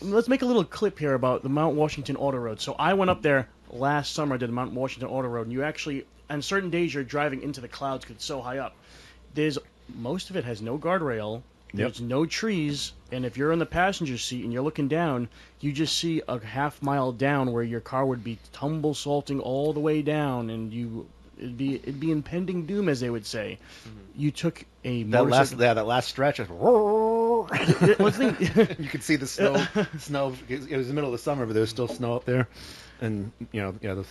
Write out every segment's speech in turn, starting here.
let's make a little clip here about the Mount Washington Auto Road. So I went up there last summer. I did the Mount Washington Auto Road, and you actually, on certain days, you're driving into the clouds because it's so high up. There's most of it has no guardrail. Yep. There's no trees, and if you're in the passenger seat and you're looking down, you just see a half mile down where your car would be tumble salting all the way down, and it'd be impending doom, as they would say. You took a motorcycle. That last stretch. Well, the You could see the snow. It was the middle of the summer, but there was still snow up there, and the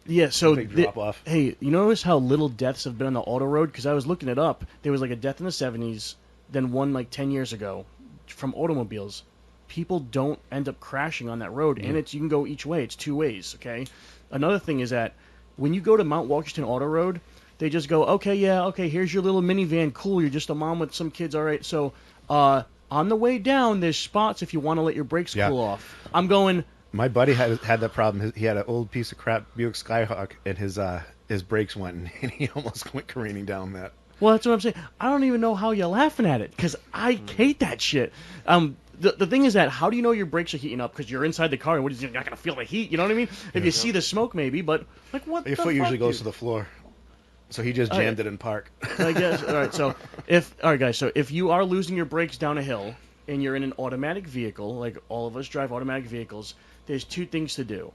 Yeah, so big drop off. hey, you notice how little deaths have been on the auto road? Because I was looking it up. There was like a death in the 70s, then one like 10 years ago from automobiles. People don't end up crashing on that road, and you can go each way. It's two ways, okay? Another thing is that when you go to Mount Washington Auto Road, they just go, okay, yeah, okay, here's your little minivan. Cool, you're just a mom with some kids. All right, so on the way down, there's spots if you want to let your brakes Yeah. cool off. I'm going, My buddy had that problem. He had an old piece of crap Buick Skyhawk, and his brakes went, and he almost went careening down that. well, that's what I'm saying. I don't even know how you're laughing at it because I hate that shit. The thing is that how do you know your brakes are heating up? Because you're inside the car and you're not gonna feel the heat. You know what I mean? If you see the smoke, maybe, but like what? Your the foot usually fuck, goes dude? to the floor, so he just Oh, jammed yeah. it in park. I guess. All right. So all right, guys. So if you are losing your brakes down a hill and you're in an automatic vehicle, like all of us drive automatic vehicles, there's two things to do.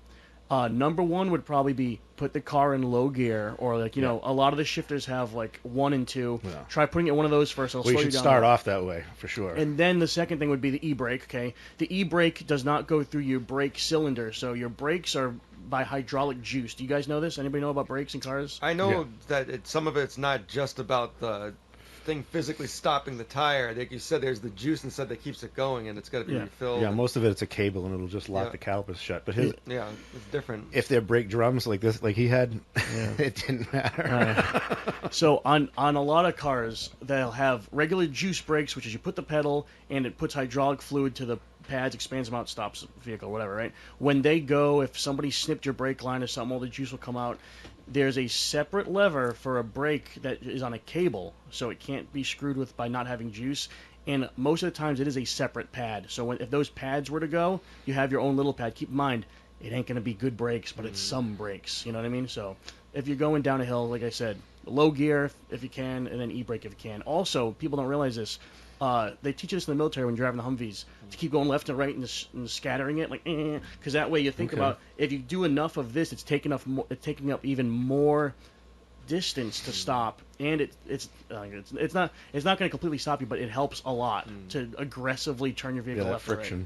Number one would probably be put the car in low gear, or like a lot of the shifters have like one and two. Yeah. Try putting it in one of those first. It'll Well, you slow should down. start off that way for sure. And then the second thing would be the e-brake, okay? The e-brake does not go through your brake cylinder, so your brakes are by hydraulic juice. Do you guys know this? Anybody know about brakes in cars? I know Yeah. that some of it's not just about the thing physically stopping the tire. Like you said, there's the juice inside that keeps it going, and it's got to be Yeah. refilled. Yeah, most of it's a cable, and it'll just lock Yeah. the calipers shut. But Yeah, it's different. if they're brake drums like this, like he had, Yeah. it didn't matter. So on a lot of cars, they'll have regular juice brakes, which is you put the pedal and it puts hydraulic fluid to the pads, expands them out, stops the vehicle, whatever, right? When they go, if somebody snipped your brake line or something, all the juice will come out. There's a separate lever for a brake that is on a cable, so it can't be screwed with by not having juice. And most of the times, it is a separate pad. So if those pads were to go, you have your own little pad. Keep in mind, it ain't gonna be good brakes, but it's some brakes. You know what I mean? So if you're going down a hill, like I said, low gear if you can, and then e-brake if you can. Also, people don't realize this. They teach you this in the military when you're driving the Humvees to keep going left and right and scattering it, like, because that way you think Okay. about if you do enough of this, it's taking up even more distance to stop, and it's not going to completely stop you, but it helps a lot to aggressively turn your vehicle Yeah, that left or right. friction.